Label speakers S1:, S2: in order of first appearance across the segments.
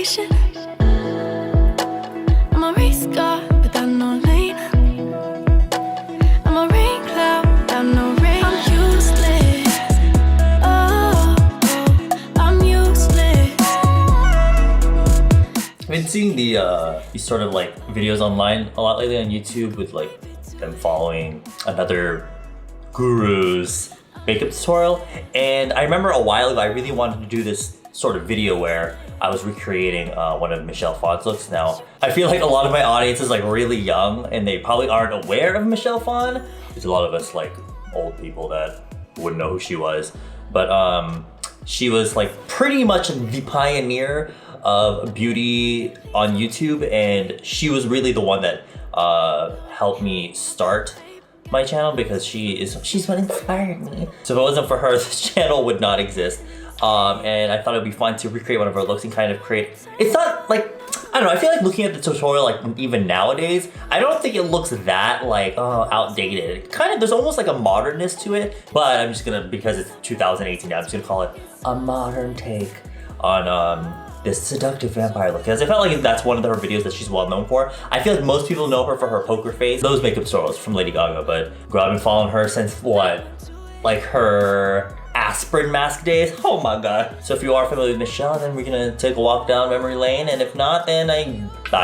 S1: foundation. I'm a race car without no lane. I'm a rain cloud without no rain. I'm useless. Oh, I'm useless.
S2: I've been seeing these sort of like videos online a lot lately on YouTube with like them following another guru's makeup tutorial, and I remember a while ago I really wanted to do this sort of video where I was recreating one of Michelle Phan's looks. Now I feel like a lot of my audience is like really young and they probably aren't aware of Michelle Phan. There's a lot of us like old people that wouldn't know who she was, but she was like pretty much the pioneer of beauty on YouTube, and she was really the one that helped me start my channel because she's what inspired me. So if it wasn't for her, this channel would not exist. And I thought it'd be fun to recreate one of her looks and kind of create, it's not like, I don't know, I feel like looking at the tutorial like even nowadays, I don't think it looks that like outdated. Kind of, there's almost like a modernness to it, but I'm just gonna, because it's 2018 now, I'm just gonna call it a modern take on this seductive vampire look, because I felt like that's one of her videos that she's well known for. I feel like most people know her for her poker face, those makeup tutorials from Lady Gaga, but girl, I've been following her since what? Like her aspirin mask days? Oh my god. So if you are familiar with Michelle, then we're gonna take a walk down memory lane, and if not, then I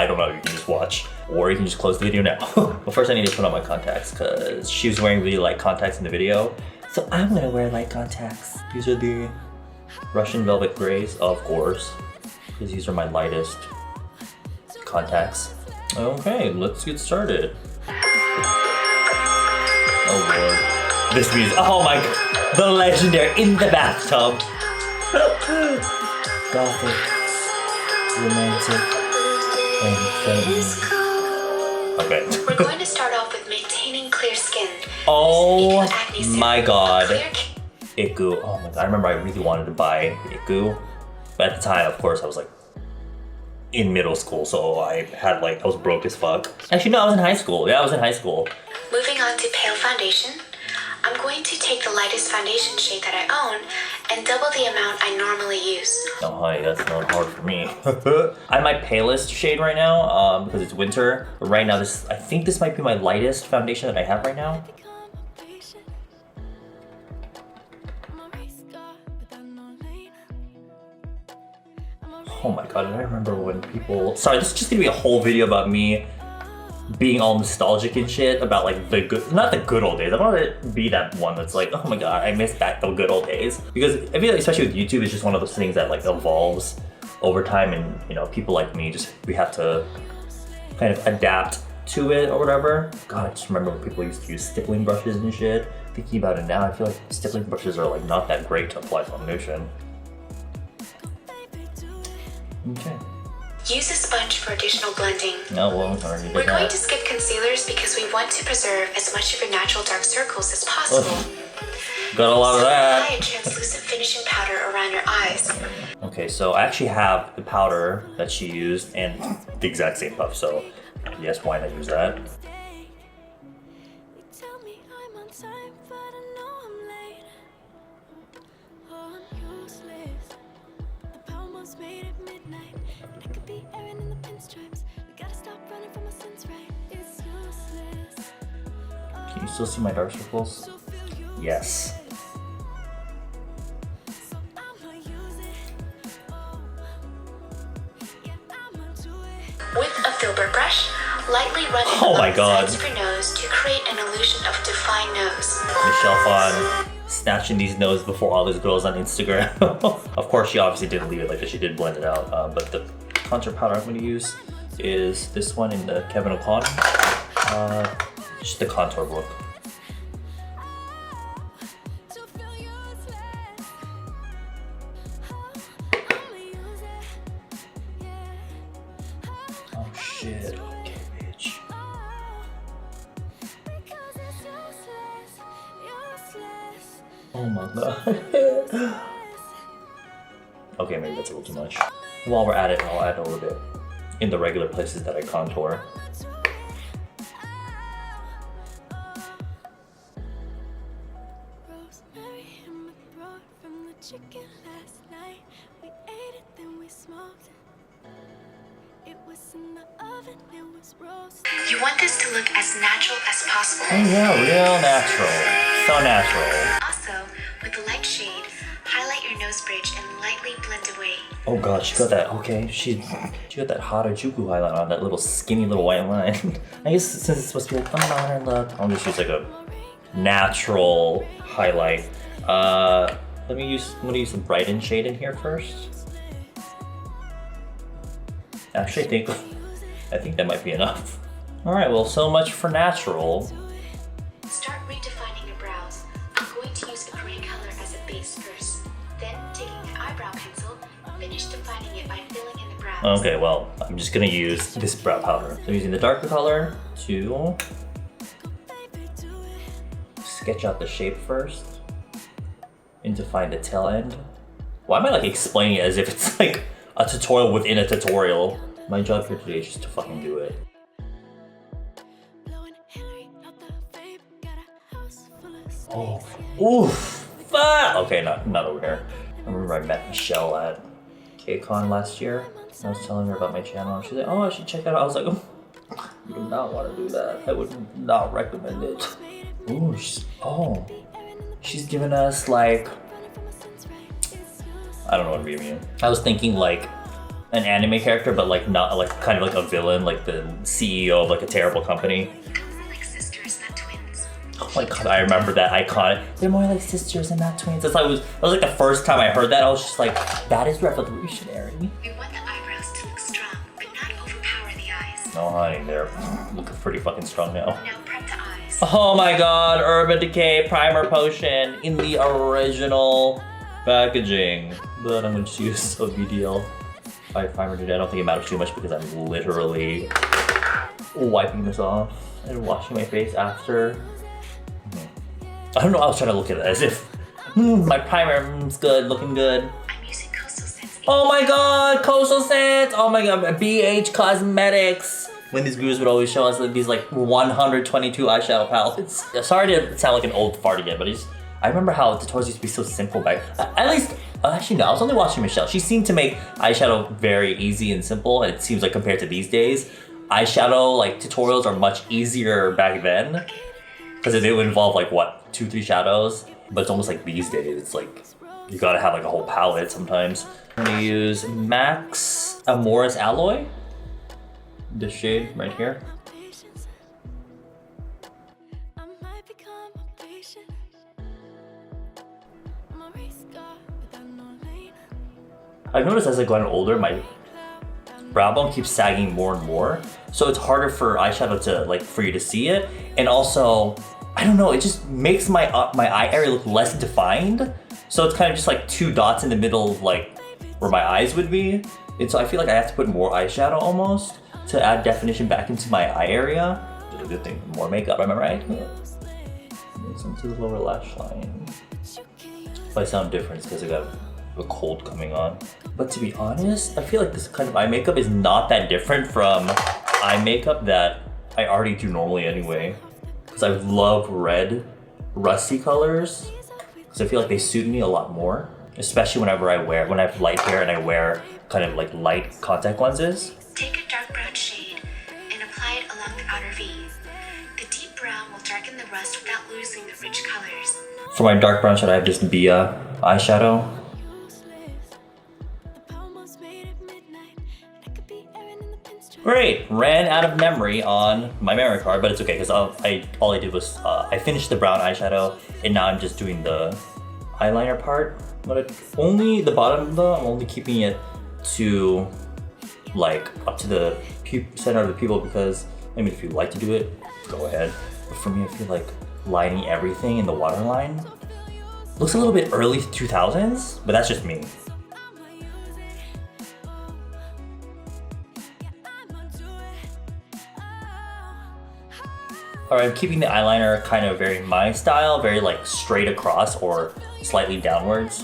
S2: don't know, you can just watch, or you can just close the video now. But first I need to put on my contacts, because she was wearing really light contacts in the video, so I'm gonna wear light contacts. These are the Russian Velvet Grays, of course, because these are my lightest contacts. Okay, let's get started. Oh lord. This music, oh my god. The legendary In the Bathtub. Gothic, romantic, and femme. Okay.
S3: We're going to start off with maintaining clear skin.
S2: Oh my god. Iku. Oh my god, I remember I really wanted to buy Iku. But at the time, of course, I was like in middle school, so I was broke as fuck. Actually, no, I was in high school. Yeah, I was in high school.
S3: Moving on to pale foundation. I'm going to take the lightest foundation shade that I own and double the amount I normally use.
S2: Oh honey, that's not hard for me. I'm my palest shade right now because it's winter. But right now, I think this might be my lightest foundation that I have right now. Oh my god, and I remember when people... Sorry, this is just gonna be a whole video about me being all nostalgic and shit about like the good, not the good old days. I want to be that one that's like, oh my god, I miss back the good old days. Because I feel like, especially with YouTube, it's just one of those things that like evolves over time, and you know, people like me we have to kind of adapt to it or whatever. God, I just remember when people used to use stippling brushes and shit. Thinking about it now, I feel like stippling brushes are like not that great to apply foundation. Okay.
S3: Use a sponge for additional blending.
S2: No, well, already did
S3: We're going
S2: that.
S3: to skip concealers because we want to preserve as much of your natural dark circles as possible.
S2: Got a lot of that.
S3: Apply a translucent finishing powder around your eyes.
S2: Okay, so I actually have the powder that she used and the exact same puff, so yes, why not use that? Can you still see my dark circles? Yes.
S3: With a filbert brush, lightly run it
S2: Oh my
S3: along the
S2: god.
S3: sides of your nose to create an illusion of defined nose.
S2: Michelle Phan snatching these noses before all these girls on Instagram. Of course, she obviously didn't leave it like this. She did blend it out. But the contour powder I'm going to use is this one in the KEVYN AUCOIN. Just the contour look. Oh shit. Okay, bitch. Oh my god. Okay, maybe that's a little too much. While we're at it, I'll add a little bit in the regular places that I contour.
S3: You want this to look as natural as possible.
S2: Oh yeah, real natural. So natural.
S3: Also, with the light shade, highlight your nose bridge and lightly blend away.
S2: Oh god, she got that, okay, she got that Harajuku highlight on, that little skinny little white line. I guess since it's supposed to be like a modern look, I'll just use like a natural highlight. I'm gonna use some brighten shade in here first. Actually, I think that might be enough. All right, well, so much for natural.
S3: Start redefining your brows. I'm going to use a gray color as a base first. Then, taking the eyebrow pencil, finish defining it by filling in the brows.
S2: Okay, well, I'm just gonna use this brow powder. So I'm using the darker color to sketch out the shape first and define the tail end. Why am I like explaining it as if it's like a tutorial within a tutorial? My job here today is just to fucking do it. Oh, oof, fuck! Okay, not over here. I remember I met Michelle at KEVYN last year. I was telling her about my channel and she's like, oh, I should check that out. I was like, oh, you do not want to do that. I would not recommend it. Ooh, she's giving us like, I don't know what to mean. I was thinking like an anime character, but like not like kind of like a villain, like the CEO of like a terrible company.
S3: They're more like sisters, not twins.
S2: Oh my god, I remember that iconic. They're more like sisters and not twins. That was like the first time I heard that. I was just like, that is revolutionary.
S3: We want the eyebrows to look strong, but not overpower the eyes.
S2: No honey, they're looking pretty fucking strong now.
S3: Now prep the eyes.
S2: Oh my god, Urban Decay Primer Potion in the original packaging. But I'm gonna just use a VDL primer today. I don't think it matters too much because I'm literally wiping this off and washing my face after. I don't know, I was trying to look at it as if my primer is good, looking good.
S3: I'm using Coastal Scents.
S2: Oh my god, Coastal Scents! Oh my god, Beige Cosmetics! When these gurus would always show us like, these like 122 eyeshadow palettes. Sorry to sound like an old fart again, but I remember how tutorials used to be so simple back. At least, actually no, I was only watching Michelle. She seemed to make eyeshadow very easy and simple, and it seems like compared to these days, eyeshadow like tutorials are much easier back then. Because they would involve like what, 2-3 shadows? But it's almost like these days, it's like, you gotta have like a whole palette sometimes. I'm gonna use MAC's Amorous Alloy. This shade right here. I've noticed as I've gotten older, my brow bone keeps sagging more and more. So it's harder for eyeshadow to like, for you to see it. And also, I don't know, it just makes my eye area look less defined. So it's kind of just like 2 dots in the middle of like where my eyes would be. And so I feel like I have to put more eyeshadow almost to add definition back into my eye area. Did a good thing, more makeup, am I right? Some to the lower lash line. If I sound different, it's because I got a cold coming on. But to be honest, I feel like this kind of eye makeup is not that different from eye makeup that I already do normally anyway. Because I love red, rusty colors. Because I feel like they suit me a lot more. Especially when I have light hair and I wear kind of like light contact lenses.
S3: Take a dark brown shade and apply it along the outer V. The deep brown will darken the rust without losing the rich colors.
S2: For my dark brown shadow, I have this Bbia eyeshadow. Great, ran out of memory on my memory card, but it's okay because all I did was I finished the brown eyeshadow and now I'm just doing the eyeliner part. But only the bottom though, I'm only keeping it to like up to the center of the pupil because I mean if you like to do it, go ahead. But for me, I feel like lining everything in the waterline looks a little bit early 2000s, but that's just me. Alright, I'm keeping the eyeliner kind of very my style, very like straight across or slightly downwards.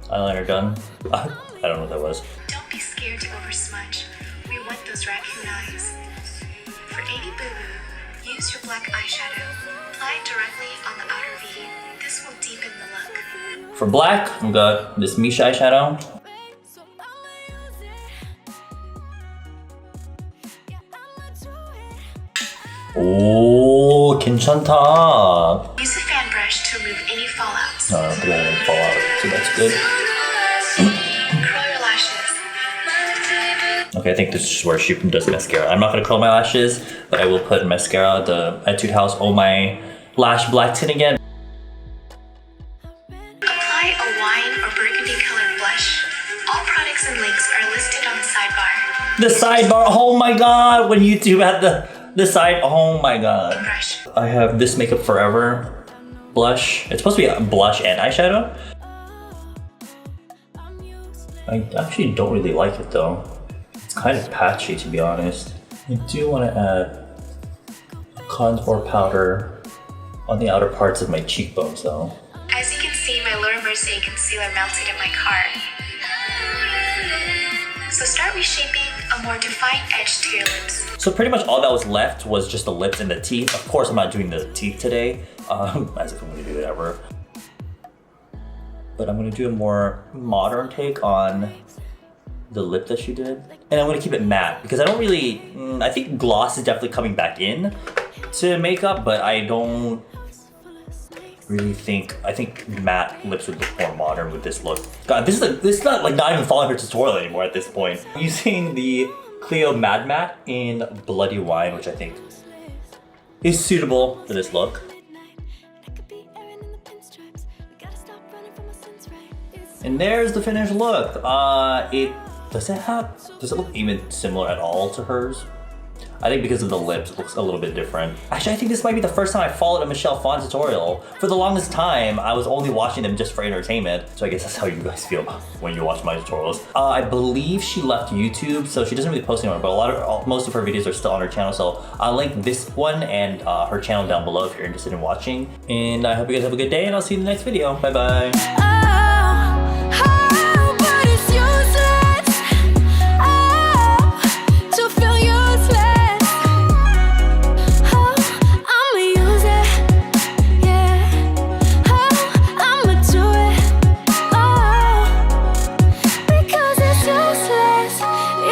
S2: Eyeliner done. I don't know what that was.
S3: Don't be scared to oversmudge. We want those raccoon eyes. For any boo-boo, use your black eyeshadow. Apply it directly on the outer V. This will deepen the look.
S2: For black, I've got this Missha eyeshadow. 오, 괜찮다.
S3: Use a fan brush to remove any fallouts.
S2: No, I don't think I have any fallout, so that's good.
S3: Curl your lashes.
S2: Okay, I think this is where she does mascara. I'm not gonna curl my lashes, but I will put mascara, the Etude House Oh My Lash Black Tint again.
S3: Apply a wine or burgundy colored blush. All products and links are listed on the sidebar.
S2: The sidebar, oh my god, when YouTube had the side, oh my god.
S3: Brush.
S2: I have this Makeup Forever blush. It's supposed to be a blush and eyeshadow. I actually don't really like it though. It's kind of patchy, to be honest. I do want to add a contour powder on the outer parts of my cheekbones though.
S3: As you can see, my lower MERCIER concealer melted in my car. So start reshaping a more defined edge to your lips.
S2: So pretty much all that was left was just the lips and the teeth. Of course, I'm not doing the teeth today, as if I'm gonna do it ever. But I'm gonna do a more modern take on the lip that she did. And I'm gonna keep it matte because I don't really, I think gloss is definitely coming back in to makeup, but I don't really think, I think matte lips would look more modern with this look. God, this is not like not even following her tutorial anymore at this point. I'm using the CLIO Mad Matte in Bloody Wine, which I think is suitable for this look. And there's the finished look. Does it look even similar at all to hers? I think because of the lips, it looks a little bit different. Actually, I think this might be the first time I followed a Michelle Phan tutorial. For the longest time, I was only watching them just for entertainment. So I guess that's how you guys feel when you watch my tutorials. I believe she left YouTube, so she doesn't really post anymore, but most of her videos are still on her channel. So I'll link this one and her channel down below if you're interested in watching. And I hope you guys have a good day, and I'll see you in the next video. Bye bye.